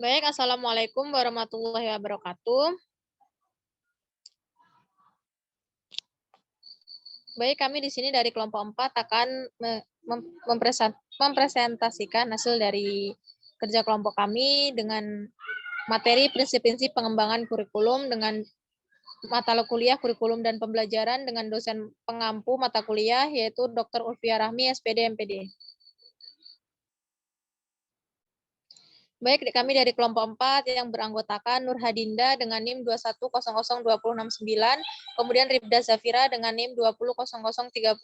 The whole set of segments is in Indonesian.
Baik, Assalamualaikum warahmatullahi wabarakatuh. Baik, kami di sini dari kelompok 4 akan mempresentasikan hasil dari kerja kelompok kami dengan materi prinsip-prinsip pengembangan kurikulum dengan mata kuliah kurikulum dan pembelajaran dengan dosen pengampu mata kuliah yaitu Dr. Ulfia Rahmi, SPD, MPD. Baik, kami dari kelompok 4 yang beranggotakan Nur Hadinda dengan NIM 21002069, kemudian Ribda Zafira dengan NIM 20003086,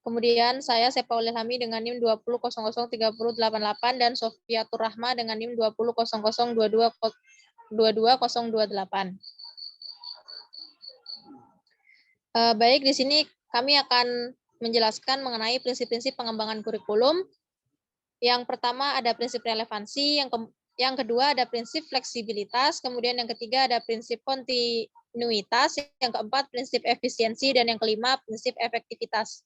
kemudian saya Sepaul Ilhami dengan NIM 20003088 dan Sofiatur Rahma dengan NIM 200222028. Baik, di sini kami akan menjelaskan mengenai prinsip-prinsip pengembangan kurikulum. Yang pertama ada prinsip relevansi, yang kedua ada prinsip fleksibilitas, kemudian yang ketiga ada prinsip kontinuitas, yang keempat prinsip efisiensi, dan yang kelima prinsip efektivitas.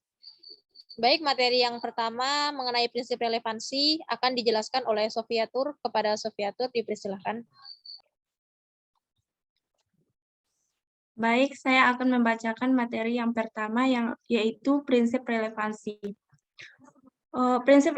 Baik, materi yang pertama mengenai prinsip relevansi akan dijelaskan oleh Sofiatur. Kepada Sofiatur, dipersilahkan. Baik, saya akan membacakan materi yang pertama yaitu prinsip relevansi. Prinsip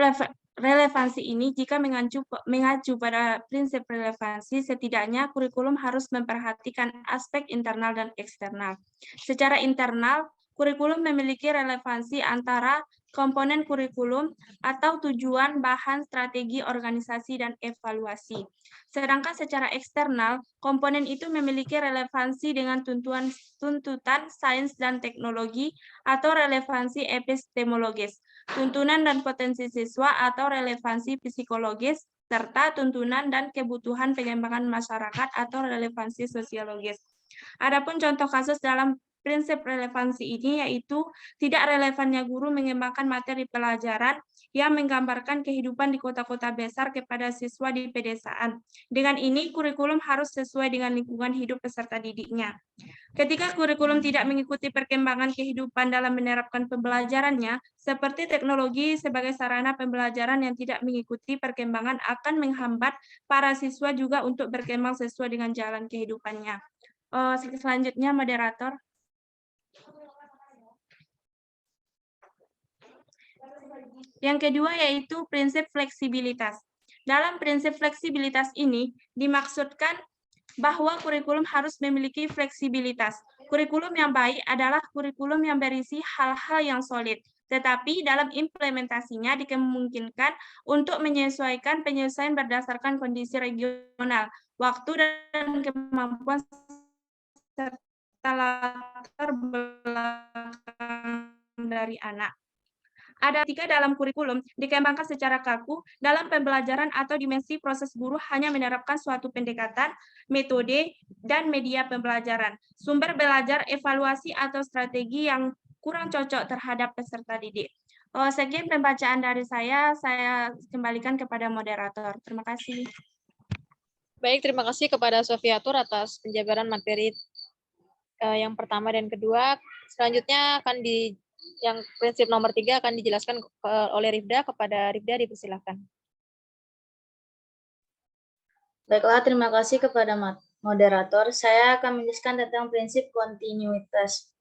relevansi ini jika mengacu pada prinsip relevansi, setidaknya kurikulum harus memperhatikan aspek internal dan eksternal. Secara internal, kurikulum memiliki relevansi antara komponen kurikulum atau tujuan, bahan, strategi, organisasi, dan evaluasi. Sedangkan secara eksternal, komponen itu memiliki relevansi dengan tuntutan sains dan teknologi atau relevansi epistemologis, tuntunan dan potensi siswa atau relevansi psikologis, serta tuntunan dan kebutuhan pengembangan masyarakat atau relevansi sosiologis. Adapun contoh kasus dalam prinsip relevansi ini yaitu tidak relevannya guru mengembangkan materi pelajaran yang menggambarkan kehidupan di kota-kota besar kepada siswa di pedesaan. Dengan ini, kurikulum harus sesuai dengan lingkungan hidup peserta didiknya. Ketika kurikulum tidak mengikuti perkembangan kehidupan dalam menerapkan pembelajarannya, seperti teknologi sebagai sarana pembelajaran yang tidak mengikuti perkembangan akan menghambat para siswa juga untuk berkembang sesuai dengan jalan kehidupannya. Selanjutnya, moderator. Yang kedua yaitu prinsip fleksibilitas. Dalam prinsip fleksibilitas ini dimaksudkan bahwa kurikulum harus memiliki fleksibilitas. Kurikulum yang baik adalah kurikulum yang berisi hal-hal yang solid, tetapi dalam implementasinya dimungkinkan untuk menyesuaikan penyelesaian berdasarkan kondisi regional, waktu dan kemampuan serta latar belakang dari anak. Ada tiga dalam kurikulum dikembangkan secara kaku dalam pembelajaran atau dimensi proses guru hanya menerapkan suatu pendekatan, metode, dan media pembelajaran. Sumber belajar, evaluasi, atau strategi yang kurang cocok terhadap peserta didik. Sekian pembacaan dari saya kembalikan kepada moderator. Terima kasih. Baik, terima kasih kepada Sofiatur atas penjabaran materi yang pertama dan kedua. Selanjutnya akan yang prinsip nomor 3 akan dijelaskan oleh Ribda. Kepada Ribda, dipersilakan. Baiklah, terima kasih kepada moderator. Saya akan menjelaskan tentang prinsip kontinuitas.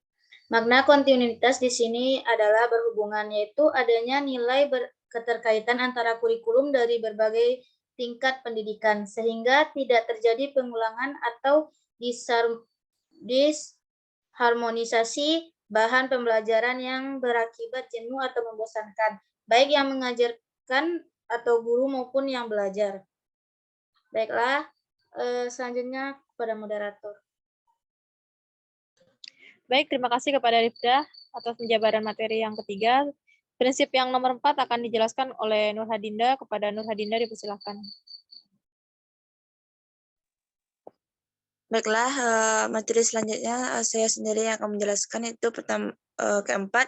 Makna kontinuitas di sini adalah berhubungan, yaitu adanya nilai keterkaitan antara kurikulum dari berbagai tingkat pendidikan, sehingga tidak terjadi pengulangan atau disharmonisasi bahan pembelajaran yang berakibat jenuh atau membosankan, baik yang mengajarkan atau guru maupun yang belajar. Baiklah, selanjutnya kepada moderator. Baik, terima kasih kepada Rifda atas penjabaran materi yang ketiga. Prinsip yang nomor 4 akan dijelaskan oleh Nur Hadinda. Kepada Nur Hadinda, dipersilakan. Baiklah, materi selanjutnya saya sendiri yang akan menjelaskan, itu keempat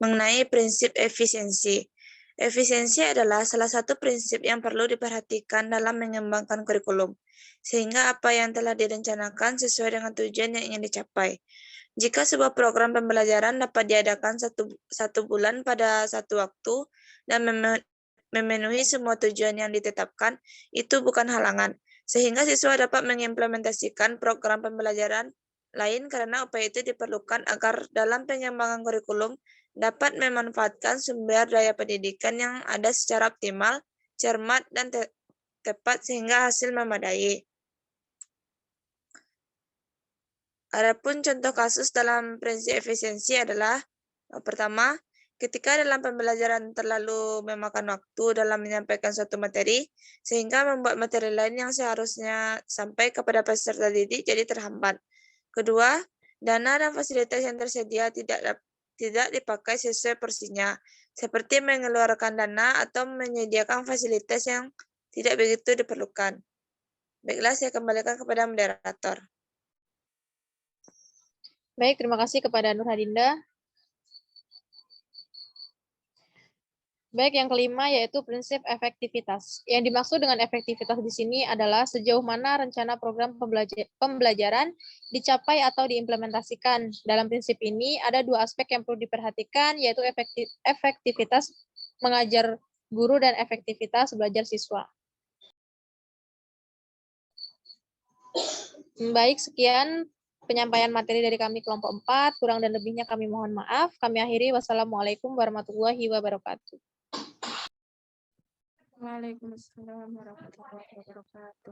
mengenai prinsip efisiensi. Efisiensi adalah salah satu prinsip yang perlu diperhatikan dalam mengembangkan kurikulum, sehingga apa yang telah direncanakan sesuai dengan tujuan yang ingin dicapai. Jika sebuah program pembelajaran dapat diadakan satu bulan pada satu waktu dan memenuhi semua tujuan yang ditetapkan, itu bukan halangan, sehingga siswa dapat mengimplementasikan program pembelajaran lain karena upaya itu diperlukan agar dalam pengembangan kurikulum dapat memanfaatkan sumber daya pendidikan yang ada secara optimal, cermat, dan tepat sehingga hasil memadai. Adapun contoh kasus dalam prinsip efisiensi adalah pertama, ketika dalam pembelajaran terlalu memakan waktu dalam menyampaikan suatu materi, sehingga membuat materi lain yang seharusnya sampai kepada peserta didik jadi terhambat. Kedua, dana dan fasilitas yang tersedia tidak dipakai sesuai porsinya, seperti mengeluarkan dana atau menyediakan fasilitas yang tidak begitu diperlukan. Baiklah, saya kembalikan kepada moderator. Baik, terima kasih kepada Nur Hadinda. Baik, yang kelima yaitu prinsip efektivitas. Yang dimaksud dengan efektivitas di sini adalah sejauh mana rencana program pembelajaran dicapai atau diimplementasikan. Dalam prinsip ini ada dua aspek yang perlu diperhatikan, yaitu efektivitas mengajar guru dan efektivitas belajar siswa. Baik, sekian penyampaian materi dari kami kelompok 4. Kurang dan lebihnya kami mohon maaf. Kami akhiri. Wassalamualaikum warahmatullahi wabarakatuh. Waalaikumsalam warahmatullahi wabarakatuh.